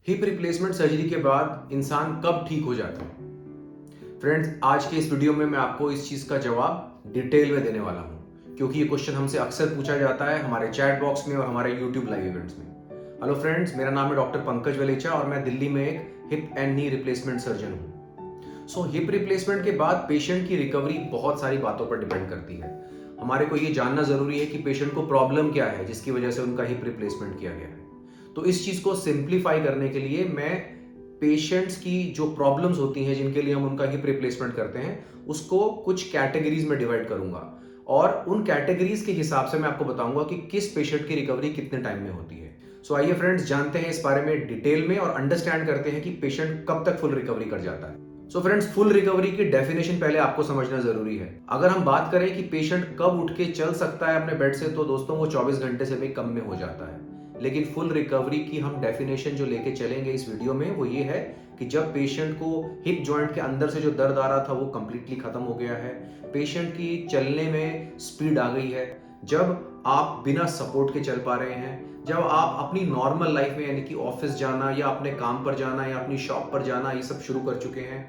Hip replacement surgery के बाद इंसान कब ठीक हो जाता है? फ्रेंड्स, आज के इस वीडियो में मैं आपको इस चीज़ का जवाब डिटेल में देने वाला हूँ, क्योंकि ये क्वेश्चन हमसे अक्सर पूछा जाता है हमारे चैट बॉक्स में और हमारे यूट्यूब लाइव इवेंट्स में। हेलो फ्रेंड्स, मेरा नाम है डॉक्टर पंकज वलेचा और मैं दिल्ली में एक hip and knee replacement surgeon हूँ। हिप रिप्लेसमेंट के बाद पेशेंट की रिकवरी बहुत सारी बातों पर डिपेंड करती है। हमारे को ये जानना ज़रूरी है कि पेशेंट को प्रॉब्लम क्या है जिसकी वजह से उनका हिप रिप्लेसमेंट किया गया है। तो इस चीज़ को सिंप्लीफाई करने के लिए मैं पेशेंट्स की जो प्रॉब्लम्स होती हैं जिनके लिए हम उनका हिप रिप्लेसमेंट करते हैं, उसको कुछ कैटेगरीज में डिवाइड करूंगा और उन कैटेगरीज के हिसाब से मैं आपको बताऊंगा कि किस पेशेंट की रिकवरी कितने टाइम में होती है। आइए फ्रेंड्स, जानते हैं इस बारे में डिटेल में और अंडरस्टैंड करते हैं कि पेशेंट कब तक फुल रिकवरी कर जाता है। फ्रेंड्स, फुल रिकवरी की डेफिनेशन पहले आपको समझना जरूरी है। अगर हम बात करें कि पेशेंट कब उठ के चल सकता है अपने बेड से, तो दोस्तों वो 24 घंटे से भी कम में हो जाता है। लेकिन फुल रिकवरी की हम डेफिनेशन जो लेके चलेंगे इस वीडियो में वो ये है कि जब पेशेंट को हिप जॉइंट के अंदर से जो दर्द आ रहा था वो कंप्लीटली खत्म हो गया है, पेशेंट की चलने में स्पीड आ गई है, जब आप बिना सपोर्ट के चल पा रहे हैं, जब आप अपनी नॉर्मल लाइफ में यानी कि ऑफिस जाना या अपने काम पर जाना या अपनी शॉप पर जाना ये सब शुरू कर चुके हैं,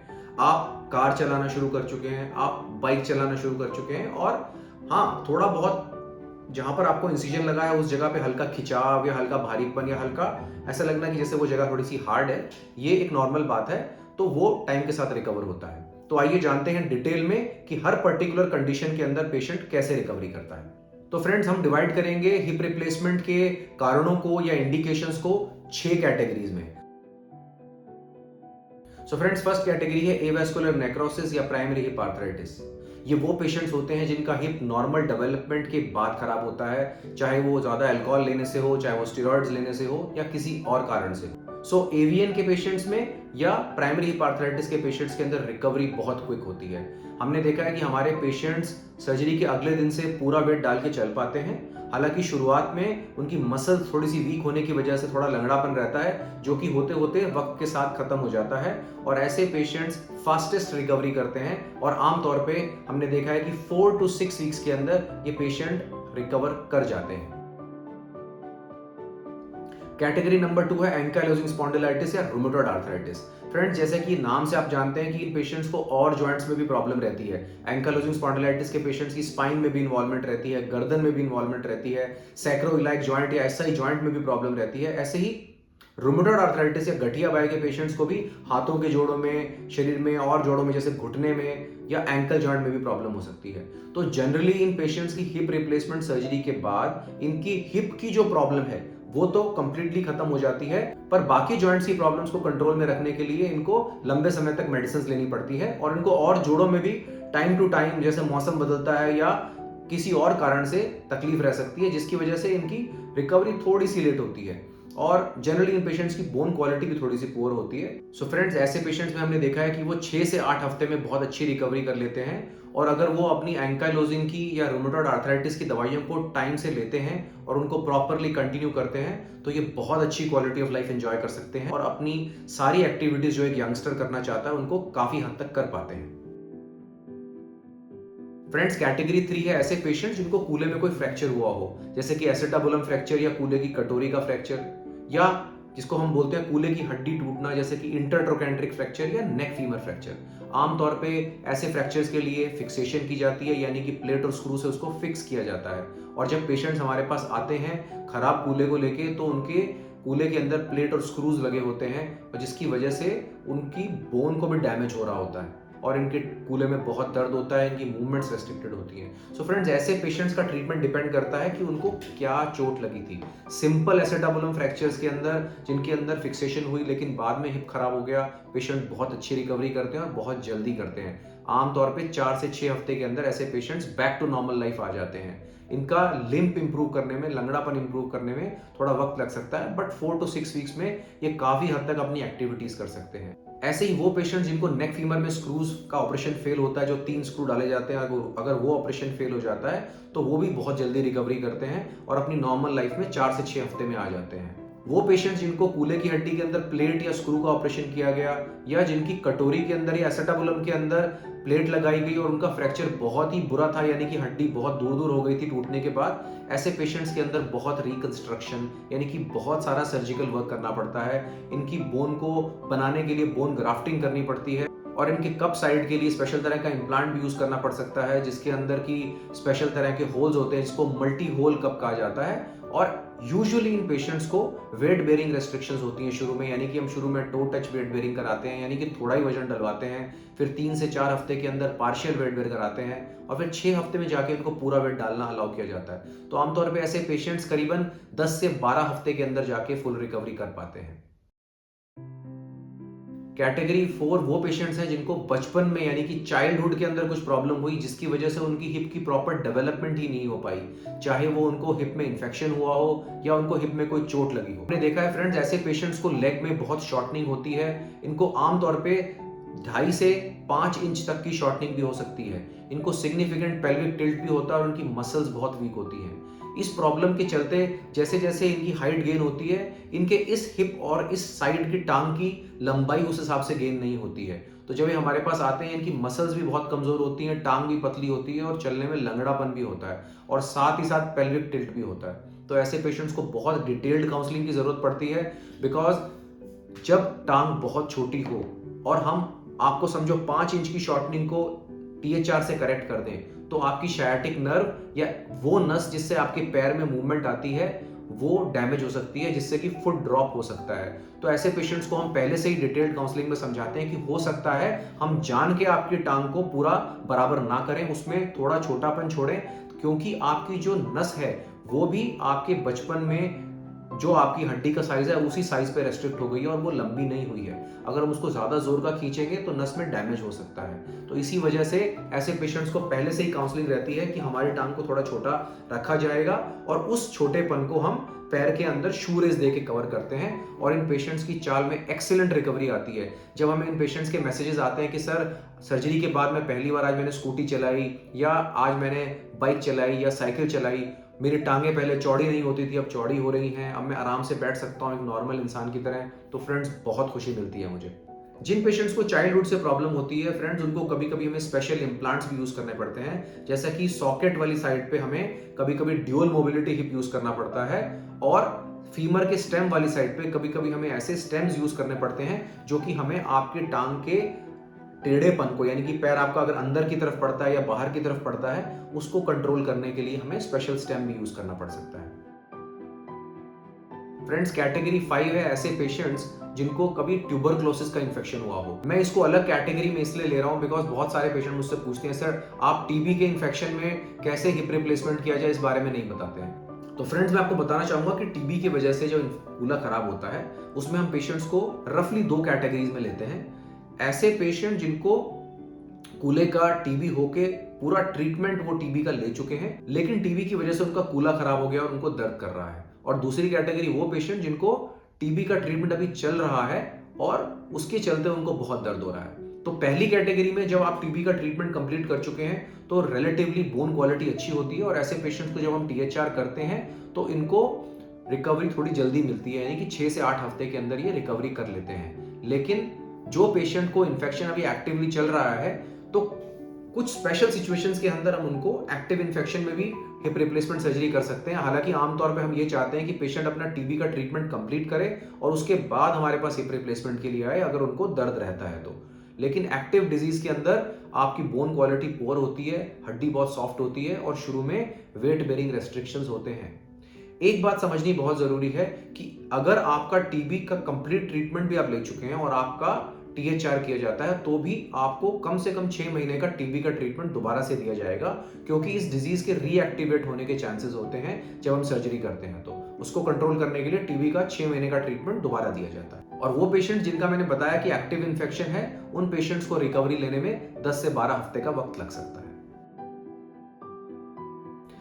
आप कार चलाना शुरू कर चुके हैं, आप बाइक चलाना शुरू कर चुके हैं और हाँ, थोड़ा बहुत जहां पर आपको इंसिजन लगा है उस जगह पे हल्का खिंचाव या हल्का भारीपन या हल्का ऐसा लगना कि जैसे वो जगह थोड़ी सी हार्ड है, ये एक नॉर्मल बात है। तो वो टाइम के साथ रिकवर होता है। तो आइए जानते हैं डिटेल में कि हर पर्टिकुलर कंडीशन के अंदर पेशेंट कैसे रिकवरी करता है। तो फ्रेंड्स, हम डिवाइड करेंगे हिप रिप्लेसमेंट के कारणों को या इंडिकेशंस को 6 कैटेगरीज में। फ्रेंड्स, फर्स्ट कैटेगरी है एवास्कुलर नेक्रोसिस या प्राइमरी हिप आर्थराइटिस। ये वो पेशेंट्स होते हैं जिनका हिप नॉर्मल डेवलपमेंट के बाद खराब होता है, चाहे वो ज्यादा अल्कोहल लेने से हो, चाहे वो स्टेरॉइड्स लेने से हो या किसी और कारण से हो। एवीएन के पेशेंट्स में या प्राइमरी हिप आर्थराइटिस के पेशेंट्स के अंदर रिकवरी बहुत क्विक होती है। हमने देखा है कि हमारे पेशेंट्स सर्जरी के अगले दिन से पूरा वेट डाल के चल पाते हैं। हालांकि शुरुआत में उनकी मसल थोड़ी सी वीक होने की वजह से थोड़ा लंगड़ापन रहता है, जो कि होते होते वक्त के साथ खत्म हो जाता है और ऐसे पेशेंट्स फास्टेस्ट रिकवरी करते हैं और आमतौर पे हमने देखा है कि 4 to 6 वीक्स के अंदर ये पेशेंट रिकवर कर जाते हैं। कैटेगरी नंबर 2 है एंकाइलोजिंग स्पॉन्डिलाइटिस या रूमेटॉइड आर्थराइटिस। फ्रेंड्स, जैसे कि नाम से आप जानते हैं कि इन पेशेंट्स को और जॉइंट्स में भी प्रॉब्लम रहती है। एंकाइलोजिंग स्पॉन्डिलाइटिस के पेशेंट्स की स्पाइन में भी इन्वॉल्वमेंट रहती है, गर्दन में भी इन्वॉल्वमेंट रहती है, सैक्रोइलाइक जॉइंट या एसआई जॉइंट में भी प्रॉब्लम रहती है। ऐसे ही रूमेटॉइड आर्थराइटिस या गठिया बाय के पेशेंट्स को भी हाथों के जोड़ों में, शरीर में और जोड़ों में जैसे घुटने में या एंकल जॉइंट में भी प्रॉब्लम हो सकती है। तो जनरली इन पेशेंट्स की हिप रिप्लेसमेंट सर्जरी के बाद इनकी हिप की जो प्रॉब्लम है वो तो कंप्लीटली खत्म हो जाती है, पर बाकी जॉइंट्स की प्रॉब्लम्स को कंट्रोल में रखने के लिए इनको लंबे समय तक मेडिसिन लेनी पड़ती है और इनको और जोड़ों में भी टाइम टू टाइम जैसे मौसम बदलता है या किसी और कारण से तकलीफ रह सकती है, जिसकी वजह से इनकी रिकवरी थोड़ी सी लेट होती है और जनरली इन पेशेंट्स की बोन क्वालिटी भी थोड़ी सी पुअर होती है। फ्रेंड्स, ऐसे पेशेंट्स में हमने देखा है कि वो 6 से 8 हफ्ते में बहुत अच्छी रिकवरी कर लेते हैं और अगर वो अपनी एंकाइलोजिंग की या रूमेटॉइड आर्थराइटिस की दवाइयों को टाइम से लेते हैं और उनको प्रॉपरली कंटिन्यू करते हैं तो ये बहुत अच्छी क्वालिटी ऑफ लाइफ एंजॉय कर सकते हैं और अपनी सारी एक्टिविटीज जो एक यंगस्टर करना चाहता है उनको काफी हद तक कर पाते हैं। फ्रेंड्स, कैटेगरी 3 है ऐसे पेशेंट जिनको कूल्हे में कोई फ्रैक्चर हुआ हो, जैसे कि एसेटाबुलम फ्रैक्चर या कूल्हे की कटोरी का फ्रैक्चर या जिसको हम बोलते हैं कूल्हे की हड्डी टूटना, जैसे कि इंटरट्रोकेंट्रिक फ्रैक्चर या नेक फीमर फ्रैक्चर। आमतौर पे ऐसे फ्रैक्चर्स के लिए फिक्सेशन की जाती है, यानी कि प्लेट और स्क्रू से उसको फिक्स किया जाता है और जब पेशेंट्स हमारे पास आते हैं खराब कूल्हे को लेके तो उनके कूल्हे के अंदर प्लेट और स्क्रूज लगे होते हैं और जिसकी वजह से उनकी बोन को भी डैमेज हो रहा होता है और इनके कूल्हे में बहुत दर्द होता है, इनकी मूवमेंट्स रेस्ट्रिक्टेड होती हैं। फ्रेंड्स, ऐसे पेशेंट्स का ट्रीटमेंट डिपेंड करता है कि उनको क्या चोट लगी थी। सिंपल एसेटाबुलम फ्रैक्चर्स के अंदर जिनके अंदर फिक्सेशन हुई लेकिन बाद में हिप खराब हो गया, पेशेंट बहुत अच्छी रिकवरी करते हैं और बहुत जल्दी करते हैं। आमतौर पे 4 से 6 हफ्ते के अंदर ऐसे patients back to normal life आ जाते हैं। इनका लिम्प इंप्रूव करने में, लंगड़ापन इंप्रूव करने में थोड़ा वक्त लग सकता है, बट 4 to 6 वीक्स में ये काफी हद तक अपनी एक्टिविटीज कर सकते हैं। ऐसे ही वो पेशेंट जिनको नेक फीमर में स्क्रूज का ऑपरेशन फेल होता है, जो 3 स्क्रू डाले जाते हैं, अगर वो ऑपरेशन फेल हो जाता है तो वो भी बहुत जल्दी रिकवरी करते हैं और अपनी नॉर्मल लाइफ में 4 से 6 हफ्ते में आ जाते हैं। वो पेशेंट्स जिनको कूल्हे की हड्डी के अंदर प्लेट या स्क्रू का ऑपरेशन किया गया, या जिनकी कटोरी के अंदर या एसेटाबुलम के अंदर प्लेट लगाई गई और उनका फ्रैक्चर बहुत ही बुरा था, यानी कि हड्डी बहुत दूर दूर हो गई थी टूटने के बाद, ऐसे पेशेंट्स के अंदर बहुत रिकंस्ट्रक्शन यानी कि बहुत सारा सर्जिकल वर्क करना पड़ता है। इनकी बोन को बनाने के लिए बोन ग्राफ्टिंग करनी पड़ती है, और इनके कप साइड के लिए स्पेशल तरह का इम्प्लांट भी यूज करना पड़ सकता है, जिसके अंदर की स्पेशल तरह के होल्स होते हैं, जिसको मल्टी होल कप कहा जाता है। और यूजुअली इन पेशेंट्स को वेट बेयरिंग रेस्ट्रिक्शंस होती हैं शुरू में, यानी कि हम शुरू में टो टच वेट बेयरिंग कराते हैं, यानी कि थोड़ा ही वजन डलवाते हैं, फिर 3 से 4 हफ्ते के अंदर पार्शियल वेट बेयर कराते हैं, और फिर 6 हफ्ते में जाके उनको पूरा वेट डालना अलाउ किया जाता है। तो आमतौर पे ऐसे पेशेंट्स करीबन 10 से 12 हफ्ते के अंदर जाके फुल रिकवरी कर पाते हैं। कैटेगरी 4 वो पेशेंट्स हैं जिनको बचपन में यानी कि चाइल्डहुड के अंदर कुछ प्रॉब्लम हुई, जिसकी वजह से उनकी हिप की प्रॉपर डेवलपमेंट ही नहीं हो पाई, चाहे वो उनको हिप में इन्फेक्शन हुआ हो या उनको हिप में कोई चोट लगी हो। हमने देखा है फ्रेंड्स, ऐसे पेशेंट्स को लेग में बहुत शॉर्टनिंग होती है। इनको आमतौर पे 2.5 से 5 इंच तक की शॉर्टनिंग भी हो सकती है। इनको सिग्निफिकेंट पेल्विक टिल्ट भी होता है और उनकी मसल्स बहुत वीक होती हैं। इस प्रॉब्लम के चलते जैसे जैसे इनकी हाइट गेन होती है, इनके इस हिप और इस साइड की टांग की लंबाई उस हिसाब से गेन नहीं होती है। तो जब ये हमारे पास आते हैं, इनकी मसल्स भी बहुत कमजोर होती हैं, टांग भी पतली होती है और चलने में लंगड़ापन भी होता है, और साथ ही साथ पेल्विक टिल्ट भी होता है। तो ऐसे पेशेंट्स को बहुत डिटेल्ड काउंसलिंग की जरूरत पड़ती है, बिकॉज जब टांग बहुत छोटी हो और हम आपको समझो 5 इंच की शॉर्टनिंग को THR से करेक्ट कर दें, तो आपकी शायाटिक नर्व या वो नस जिससे आपके पैर में मूवमेंट आती है वो डैमेज हो सकती है, जिससे कि फुट ड्रॉप हो सकता है। तो ऐसे पेशेंट्स को हम पहले से ही डिटेल्ड काउंसलिंग में समझाते हैं कि हो सकता है हम जान के आपकी टांग को पूरा बराबर ना करें, उसमें थोड़ा छोटापन छोड़ें, क्योंकि आपकी जो नस है वो भी आपके बचपन में जो आपकी हड्डी का साइज है उसी साइज पे रेस्ट्रिक्ट हो गई है और वो लंबी नहीं हुई है। अगर हम उसको ज्यादा जोर का खींचेंगे तो नस में डैमेज हो सकता है। तो इसी वजह से ऐसे पेशेंट्स को पहले से ही काउंसलिंग रहती है कि हमारी टांग को थोड़ा छोटा रखा जाएगा, और उस छोटेपन को हम पैर के अंदर शू रेस दे के कवर करते हैं, और इन पेशेंट्स की चाल में एक्सीलेंट रिकवरी आती है। जब हमें इन पेशेंट्स के मैसेजेस आते हैं कि सर सर्जरी के बाद मैं पहली बार आज मैंने स्कूटी चलाई, या आज मैंने बाइक चलाई या साइकिल चलाई, मेरी टांगे पहले चौड़ी नहीं होती थी अब चौड़ी हो रही हैं, अब मैं आराम से बैठ सकता हूँ एक नॉर्मल इंसान की तरह, तो फ्रेंड्स बहुत खुशी मिलती है मुझे। जिन पेशेंट्स को चाइल्डहुड से प्रॉब्लम होती है फ्रेंड्स, उनको कभी कभी हमें स्पेशल इम्प्लांट्स भी यूज करने पड़ते हैं, जैसा कि सॉकेट वाली साइड पे हमें कभी कभी ड्यूअल मोबिलिटी हिप यूज करना पड़ता है, और फीमर के स्टेम वाली साइड पे कभी कभी हमें ऐसे स्टेम्स यूज करने पड़ते हैं जो कि हमें आपके टांग के टेढ़ेपन को, यानी कि पैर आपका अगर अंदर की तरफ पड़ता है या बाहर की तरफ पड़ता है, उसको कंट्रोल करने के लिए हमें स्पेशल स्टेम भी यूज करना पड़ सकता है। फ्रेंड्स, कैटेगरी 5 है ऐसे पेशेंट्स जिनको कभी ट्यूबरक्लोसिस का इन्फेक्शन हुआ हो। मैं इसको अलग कैटेगरी में इसलिए ले रहा हूं बिकॉज बहुत सारे पेशेंट मुझसे पूछते हैं सर आप टीबी के इन्फेक्शन में कैसे हिप रिप्लेसमेंट किया जाए, इस बारे में नहीं बताते हैं। तो फ्रेंड्स, मैं आपको बताना चाहूंगा कि टीबी की वजह से जो कूल्हा खराब होता है उसमें हम पेशेंट्स को रफली 2 कैटेगरीज में लेते हैं। ऐसे पेशेंट जिनको कूल्हे का टीबी होके पूरा ट्रीटमेंट वो टीबी का ले चुके हैं, लेकिन टीबी की वजह से उनका कूल्हा खराब हो गया और उनको दर्द कर रहा है। और दूसरी कैटेगरी वो पेशेंट जिनको टीबी का ट्रीटमेंट अभी चल रहा है और उसके चलते उनको बहुत दर्द हो रहा है। तो पहली कैटेगरी में जब आप टीबी का ट्रीटमेंट कंप्लीट कर चुके हैं तो रिलेटिवली बोन क्वालिटी अच्छी होती है, और ऐसे पेशेंट्स को जब हम THR करते हैं तो इनको रिकवरी थोड़ी जल्दी मिलती है, यानी कि 6 से 8 हफ्ते के अंदर ये रिकवरी कर लेते हैं। लेकिन जो पेशेंट को इन्फेक्शन अभी एक्टिवली चल रहा है, तो कुछ स्पेशल सिचुएशंस के अंदर हम उनको एक्टिव इन्फेक्शन में भी हिप रिप्लेसमेंट सर्जरी कर सकते हैं। हालांकि आमतौर पे हम ये चाहते हैं कि पेशेंट अपना टीबी का ट्रीटमेंट कंप्लीट करे और उसके बाद हमारे पास हिप रिप्लेसमेंट के लिए आए अगर उनको दर्द रहता है तो। लेकिन एक्टिव डिजीज के अंदर आपकी बोन क्वालिटी पुअर होती है, हड्डी बहुत सॉफ्ट होती है और शुरू में वेट बेरिंग रेस्ट्रिक्शंस होते हैं। एक बात समझनी बहुत जरूरी है कि अगर आपका टीबी का कंप्लीट ट्रीटमेंट भी आप ले चुके हैं और आपका THR किया जाता है तो भी आपको कम से कम 6 महीने का टीबी का ट्रीटमेंट दोबारा से दिया जाएगा, क्योंकि इस डिजीज के रीएक्टिवेट होने के चांसेस होते हैं जब हम सर्जरी करते हैं। तो उसको कंट्रोल करने के लिए टीबी का 6 महीने का ट्रीटमेंट दोबारा दिया जाता है। और वो पेशेंट जिनका मैंने बताया कि एक्टिव इन्फेक्शन है, उन पेशेंट्स को रिकवरी लेने में 10 से 12 हफ्ते का वक्त लग सकता है।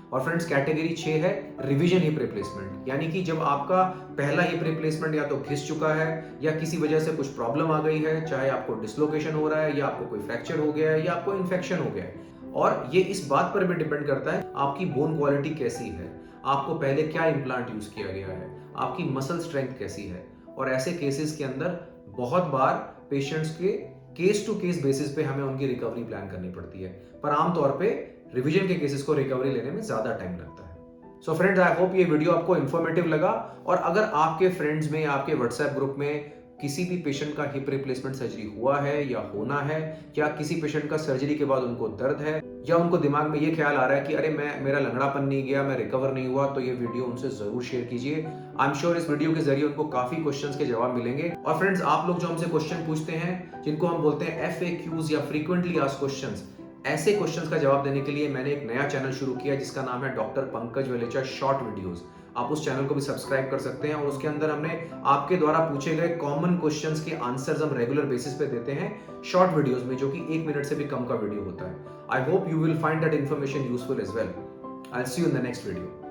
और फ्रेंड्स, कैटेगरी 6 है रिवीजन हिप रिप्लेसमेंट, यानी कि जब आपका पहला हिप रिप्लेसमेंट या तो घिस चुका है या किसी वजह से कुछ प्रॉब्लम आ गई है, चाहे आपको डिसलोकेशन हो रहा है या आपको कोई फ्रैक्चर हो गया है या आपको इन्फेक्शन हो गया है। और ये इस बात पर भी डिपेंड करता है आपकी बोन क्वालिटी कैसी है, आपको पहले क्या इम्प्लांट यूज किया गया है, आपकी मसल स्ट्रेंथ कैसी है। और ऐसे केसेस के अंदर बहुत बार पेशेंट्स के केस टू केस बेसिस पे हमें उनकी रिकवरी प्लान करनी पड़ती है, पर आमतौर पे रिवीजन के केसेस को रिकवरी लेने में ज्यादा टाइम लगता है। सो फ्रेंड्स, आई होप ये वीडियो आपको इन्फॉर्मेटिव लगा। और अगर आपके फ्रेंड्स में या आपके व्हाट्सएप ग्रुप में किसी भी पेशेंट का हिप रिप्लेसमेंट सर्जरी हुआ है या होना है, या किसी पेशेंट का सर्जरी के बाद उनको दर्द है, या उनको दिमाग में ये ख्याल आ रहा है कि अरे मेरा लंगड़ापन नहीं गया, मैं रिकवर नहीं हुआ, तो ये वीडियो उनसे जरूर शेयर कीजिए। आई एम श्योर इस वीडियो के जरिए उनको काफी क्वेश्चंस के जवाब मिलेंगे। और फ्रेंड्स, आप लोग जो हमसे क्वेश्चन पूछते हैं, जिनको हम बोलते हैं FAQs या फ्रीक्वेंटली आस्क्ड क्वेश्चंस, ऐसे क्वेश्चंस का जवाब देने के लिए मैंने एक नया चैनल शुरू किया जिसका नाम है doctor Pankaj Valecha short videos. आप उस चैनल को भी सब्सक्राइब कर सकते हैं, और उसके अंदर हमने आपके द्वारा पूछे गए कॉमन क्वेश्चंस के आंसर्स हम रेगुलर बेसिस पे देते हैं शॉर्ट वीडियोस में, जो कि 1 मिनट से भी कम का वीडियो होता है। I hope you will find that information useful as well. I will see you in the next video.